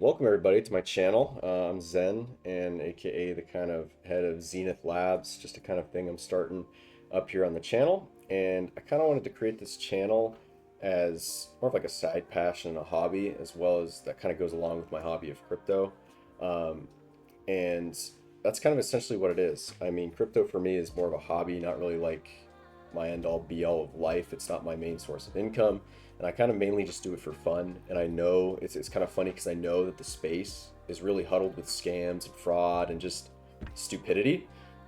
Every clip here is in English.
Welcome everybody to my channel. I'm Zen, and aka the kind of head of Zenith Labs, just a kind of thing I'm starting up here on the channel. And I kind of wanted to create this channel as more of like a side passion and a hobby, as well as that kind of goes along with my hobby of crypto. Um, and that's kind of essentially what it is. I mean, crypto for me is more of a hobby, not really like my end all be all of life. It's not my main source of income. And I kind of mainly just do it for fun. And I know it's kind of funny because I know that the space is really huddled with scams and fraud and just stupidity.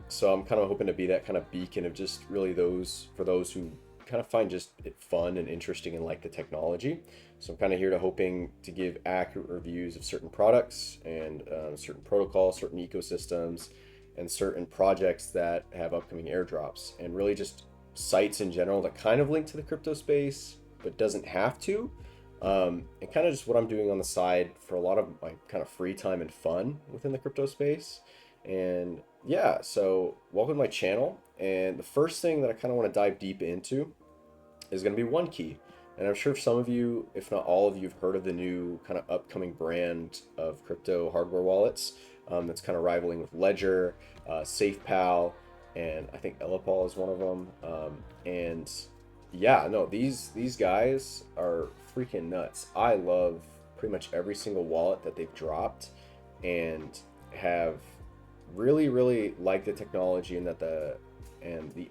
So I'm kind of hoping to be that kind of beacon of just really those for those who kind of find just it fun and interesting and like the technology. So I'm kind of here to hoping to give accurate reviews of certain products and certain protocols, certain ecosystems, and certain projects that have upcoming airdrops, and really just sites in general that kind of link to the crypto space but doesn't have to. And kind of just what I'm doing on the side for a lot of my kind of free time and fun within the crypto space. And yeah, so welcome to my channel. And the first thing that I kind of want to dive deep into is going to be OneKey. And I'm sure some of you, if not all of you, have heard of the new kind of upcoming brand of crypto hardware wallets that's kind of rivaling with Ledger, SafePal, and I think Ellipal is one of them. And yeah, no, these guys are freaking nuts. I love pretty much every single wallet that they've dropped, and have really liked the technology and the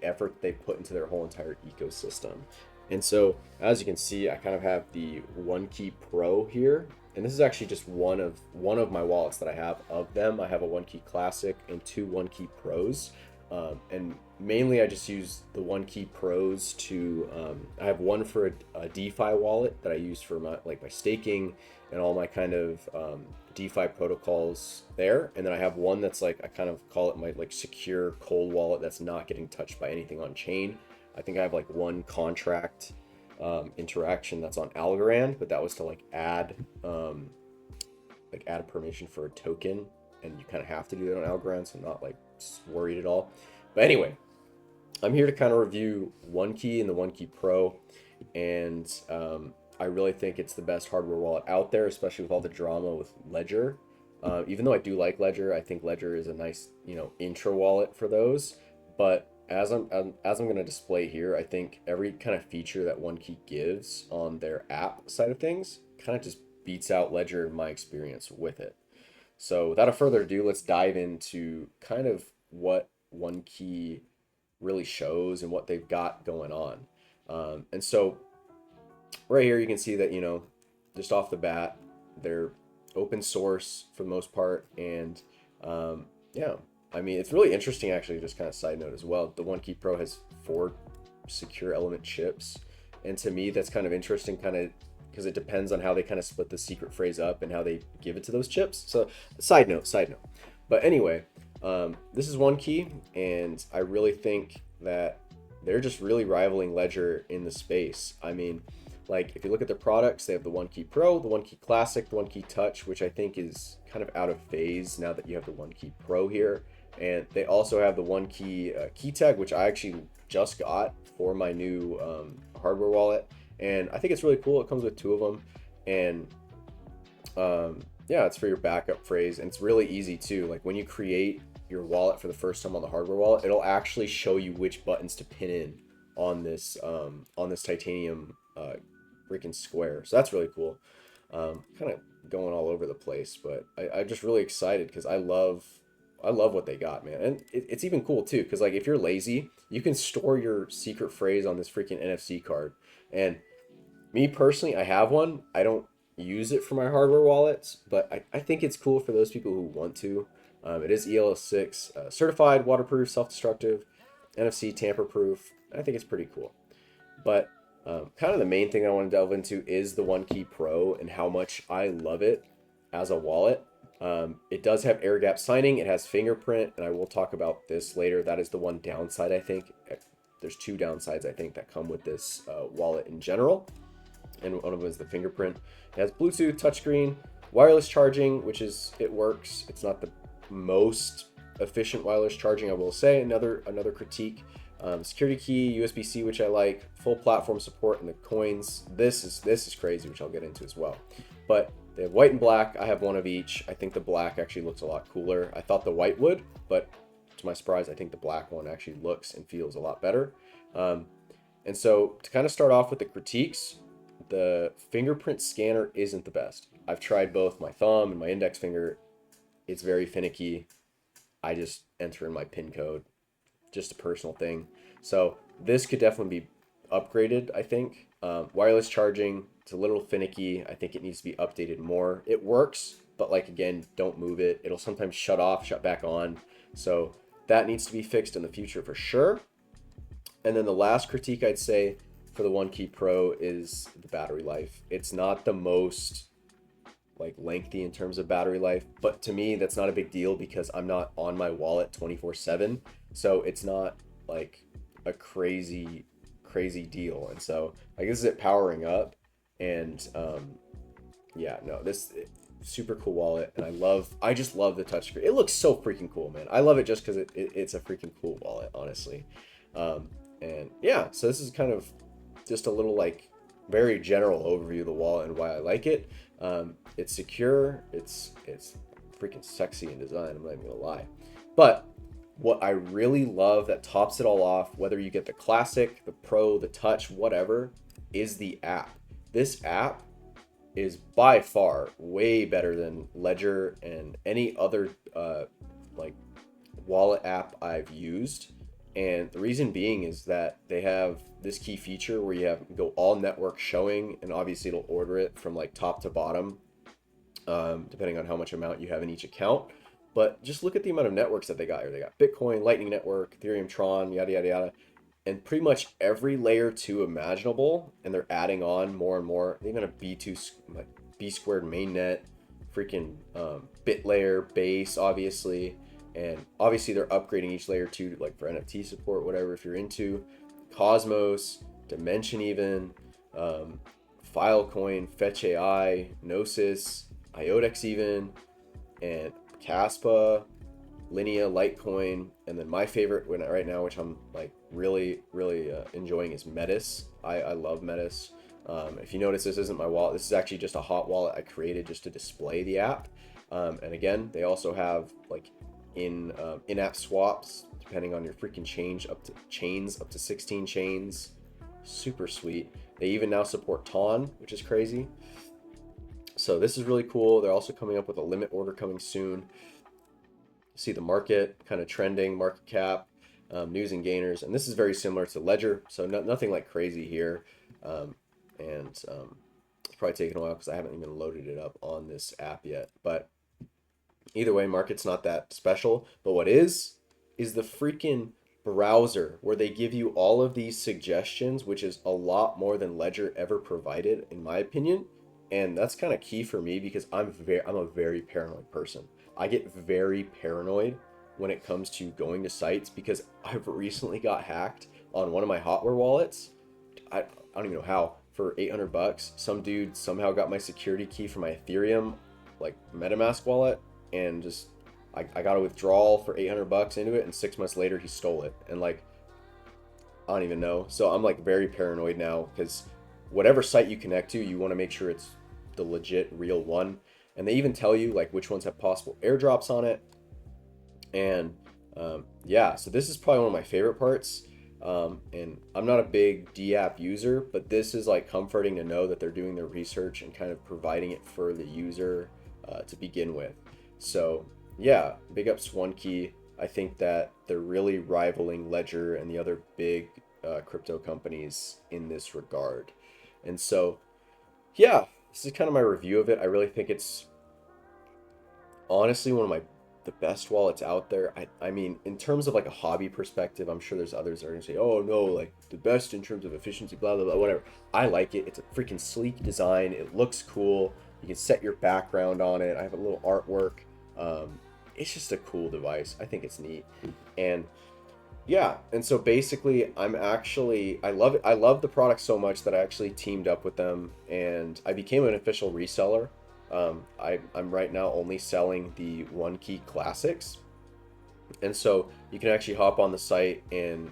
effort that they put into their whole entire ecosystem. And so, as you can see, I kind of have the OneKey Pro here, and this is actually just one of my wallets that I have of them. I have a OneKey Classic and two OneKey Pros, and mainly I just use the OneKey Pros to. I have one for a DeFi wallet that I use for my staking and all my kind of DeFi protocols there, and then I have one that's like I kind of call it my like secure cold wallet that's not getting touched by anything on chain. I think I have like one contract interaction that's on Algorand, but that was to add a permission for a token, and you kind of have to do that on Algorand, so I'm not like worried at all. But anyway, I'm here to kind of review OneKey and the OneKey Pro, and I really think it's the best hardware wallet out there, especially with all the drama with Ledger. Even though I do like Ledger, I think Ledger is a nice, intro wallet for those. But as I'm going to display here, I think every kind of feature that OneKey gives on their app side of things kind of just beats out Ledger in my experience with it. So without a further ado, let's dive into kind of what OneKey really shows and what they've got going on. And so right here, you can see that, just off the bat, they're open source for the most part. And yeah, I mean, it's really interesting, actually, just kind of side note as well. The OneKey Pro has 4 secure element chips. And to me, that's kind of interesting, kind of because it depends on how they kind of split the secret phrase up and how they give it to those chips. So side note. But anyway, this is OneKey, and I really think that they're just really rivaling Ledger in the space. I mean, like if you look at their products, they have the OneKey Pro, the OneKey Classic, the OneKey Touch, which I think is kind of out of phase now that you have the OneKey Pro here. And they also have the OneKey key tag, which I actually just got for my new hardware wallet. And I think it's really cool. It comes with 2 of them. And yeah, it's for your backup phrase. And it's really easy too. Like when you create your wallet for the first time on the hardware wallet, it'll actually show you which buttons to pin in on this titanium freaking square. So that's really cool. Kind of going all over the place, but I'm just really excited because I love what they got, man. And it's even cool too, because like if you're lazy, you can store your secret phrase on this freaking NFC card. And me personally, I have one. I don't use it for my hardware wallets, but I think it's cool for those people who want to. It is ELS6 certified, waterproof, self-destructive, NFC tamper-proof. I think it's pretty cool. But kind of the main thing I want to delve into is the OneKey Pro and how much I love it as a wallet. It does have air gap signing. It has fingerprint, and I will talk about this later. That is the one downside, I think. There's 2 downsides, I think, that come with this wallet in general. And one of them is the fingerprint. It has Bluetooth, touchscreen, wireless charging, it works. It's not the most efficient wireless charging, I will say. Another critique. Security key, USB-C, which I like, full platform support, and the coins. This is crazy, which I'll get into as well. But they have white and black. I have one of each. I think the black actually looks a lot cooler. I thought the white would, but to my surprise, I think the black one actually looks and feels a lot better. And so to kind of start off with the critiques, the fingerprint scanner isn't the best. I've tried both my thumb and my index finger. It's very finicky. I just enter in my PIN code, just a personal thing. So this could definitely be upgraded, I think. Wireless charging, it's a little finicky. I think it needs to be updated more. It works, but like, again, don't move it. It'll sometimes shut off, shut back on. So that needs to be fixed in the future for sure. And then the last critique I'd say for the OneKey Pro is the battery life. It's not the most like lengthy in terms of battery life, but to me that's not a big deal because I'm not on my wallet 24/7. So it's not like a crazy deal. And so I guess it powering up, and yeah, no, this super cool wallet, and I just love the touchscreen. It looks so freaking cool, man. I love it just because it's a freaking cool wallet, honestly. And yeah, so this is kind of just a little like very general overview of the wallet and why I like it. It's secure, it's freaking sexy in design, I'm not even gonna lie. But what I really love that tops it all off, whether you get the classic, the pro, the touch, whatever, is the app. This app is by far way better than Ledger and any other like wallet app I've used. And the reason being is that they have this key feature where you go all network showing, and obviously it'll order it from like top to bottom, depending on how much amount you have in each account. But just look at the amount of networks that they got here. They got Bitcoin, Lightning Network, Ethereum, Tron, yada, yada, yada. And pretty much every layer 2 imaginable, and they're adding on more and more. They even have B squared mainnet, freaking bit layer, base, obviously. And obviously they're upgrading each layer 2 like for NFT support, whatever, if you're into Cosmos, Dimension even, Filecoin, Fetch AI, Gnosis, IODEX even, and Caspa, Linea, Litecoin, and then my favorite right now, which I'm like really enjoying, is Metis. I love Metis. If you notice, this isn't my wallet. This is actually just a hot wallet I created just to display the app. And again, they also have like in-app swaps depending on your freaking chains up to 16 chains. Super sweet. They even now support TON, which is crazy. So this is really cool. They're also coming up with a limit order coming soon. See the market kind of trending, market cap, news and gainers, and this is very similar to Ledger, so nothing like crazy here. It's probably taken a while because I haven't even loaded it up on this app yet. But either way, market's not that special. But what is the freaking browser, where they give you all of these suggestions, which is a lot more than Ledger ever provided, in my opinion. And that's kind of key for me because I'm a very paranoid person. I get very paranoid when it comes to going to sites because I've recently got hacked on one of my hotware wallets. I don't even know how. For $800, some dude somehow got my security key for my Ethereum like MetaMask wallet, and just I got a withdrawal for $800 into it, and 6 months later he stole it. And like, I don't even know. So I'm like very paranoid now because whatever site you connect to, you want to make sure it's the legit real one. And they even tell you like which ones have possible airdrops on it. And yeah, so this is probably one of my favorite parts. And I'm not a big DApp user, but this is like comforting to know that they're doing their research and kind of providing it for the user to begin with. So yeah, big ups OneKey. I think that they're really rivaling Ledger and the other big crypto companies in this regard. And so yeah, this is kind of my review of it. I really think it's honestly one of the best wallets out there. I mean, in terms of like a hobby perspective, I'm sure there's others that are gonna say, oh no, like the best in terms of efficiency, blah blah blah, whatever. I like it. It's a freaking sleek design. It looks cool. You can set your background on it. I have a little artwork. It's just a cool device. I think it's neat. And yeah, and so basically I love it. I love the product so much that I actually teamed up with them and I became an official reseller. I'm right now only selling the OneKey Classics. And so you can actually hop on the site and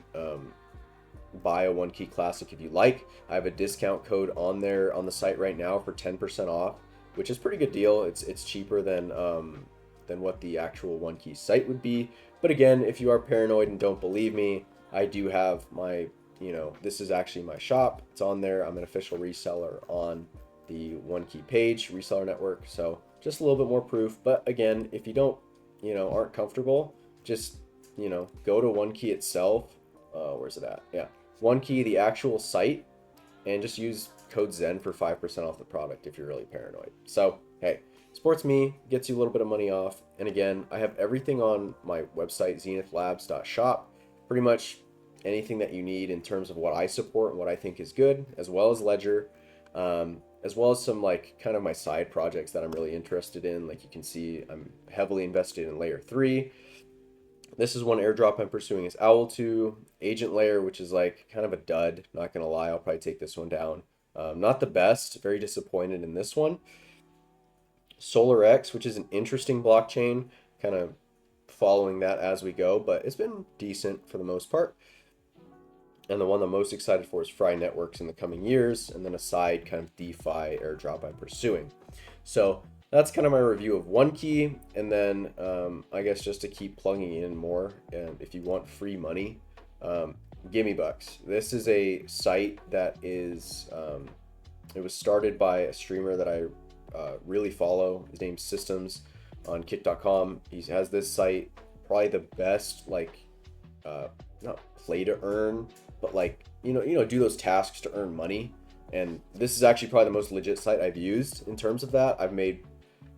buy a OneKey Classic if you like. I have a discount code on there on the site right now for 10% off, which is a pretty good deal. It's cheaper than what the actual OneKey site would be. But again, if you are paranoid and don't believe me, I do have my, this is actually my shop. It's on there. I'm an official reseller on the OneKey page, reseller network. So just a little bit more proof. But again, if you don't, aren't comfortable, just, go to OneKey itself. Where's it at? Yeah. OneKey, the actual site, and just use code Zen for 5% off the product if you're really paranoid. So, hey, supports me, gets you a little bit of money off. And again, I have everything on my website, xenithlabs.shop. Pretty much anything that you need in terms of what I support and what I think is good, as well as Ledger, as well as some like kind of my side projects that I'm really interested in. Like you can see, I'm heavily invested in layer 3. This is one airdrop I'm pursuing is Owl 2, Agent Layer, which is like kind of a dud. Not gonna lie, I'll probably take this one down. Not the best, very disappointed in this one. Solar X, which is an interesting blockchain, kind of following that as we go, but it's been decent for the most part. And the one I'm most excited for is Fry Networks in the coming years, and then a side kind of DeFi airdrop I'm pursuing. So that's kind of my review of OneKey, and then I guess just to keep plugging in more, and if you want free money, Gimme Bucks. This is a site that is, it was started by a streamer that I really follow. His name's Systems on kick.com. He has this site, probably the best, like, not play to earn, but like, do those tasks to earn money. And this is actually probably the most legit site I've used in terms of that. I've made,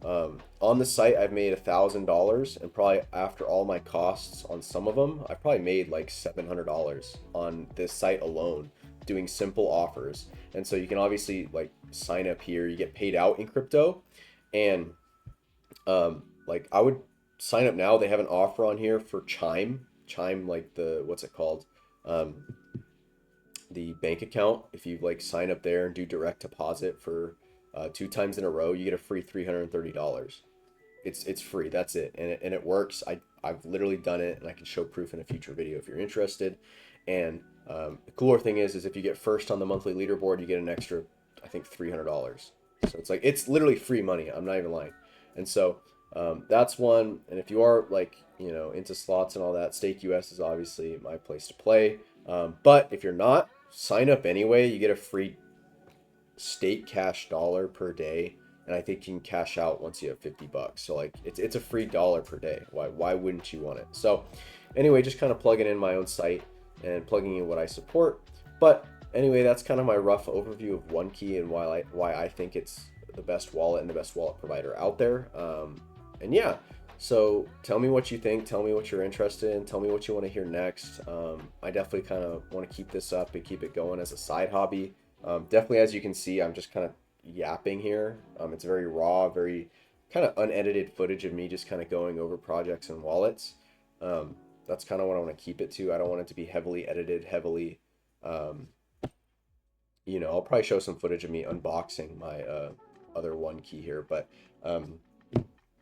on the site, I've made $1,000, and probably after all my costs on some of them, I probably made like $700 on this site alone, doing simple offers. And so you can obviously like sign up here, you get paid out in crypto, and like I would sign up now. They have an offer on here for Chime, like the, what's it called? The bank account. If you like sign up there and do direct deposit for 2 times in a row, you get a free $330. It's free. That's it, and it works. I've literally done it, and I can show proof in a future video if you're interested. And the cooler thing is if you get first on the monthly leaderboard, you get an extra, I think, $300. So it's like, it's literally free money. I'm not even lying. And so that's one. And if you are like, into slots and all that, Stake US is obviously my place to play. But if you're not, sign up anyway. You get a free stake cash dollar per day, and I think you can cash out once you have $50. So like it's a free dollar per day. Why wouldn't you want it? So anyway, just kind of plugging in my own site and plugging in what I support. But anyway, that's kind of my rough overview of OneKey and why I think it's the best wallet and the best wallet provider out there. And yeah, so tell me what you think. Tell me what you're interested in. Tell me what you want to hear next. I definitely kind of want to keep this up and keep it going as a side hobby. Definitely, as you can see, I'm just kind of yapping here. It's very raw, very kind of unedited footage of me just kind of going over projects and wallets. That's kind of what I want to keep it to. I don't want it to be heavily edited, heavily, I'll probably show some footage of me unboxing my other OneKey here, but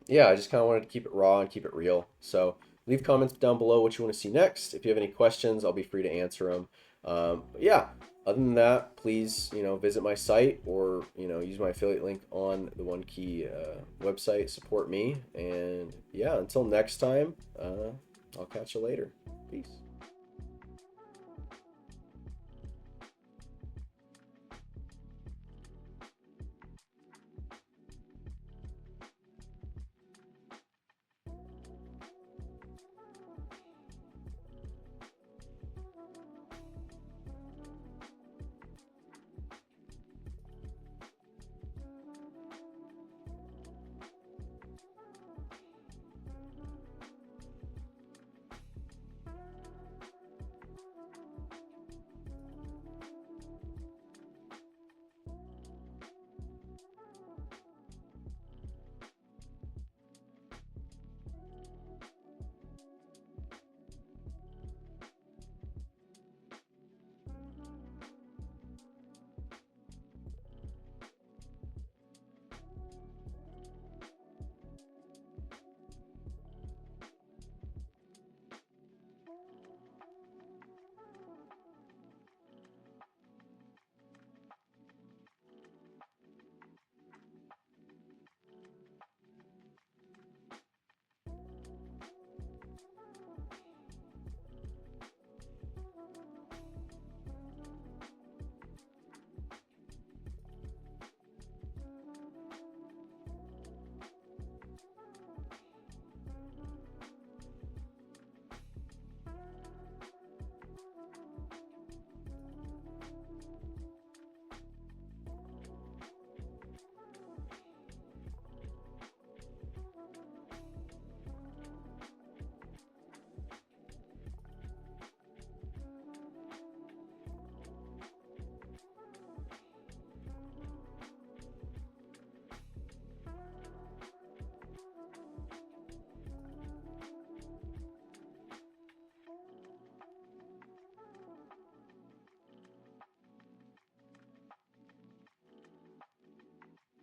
yeah, I just kind of wanted to keep it raw and keep it real. So leave comments down below what you want to see next. If you have any questions, I'll be free to answer them. But yeah, other than that, please, visit my site or, use my affiliate link on the OneKey website. Support me. And yeah, until next time, I'll catch you later. Peace.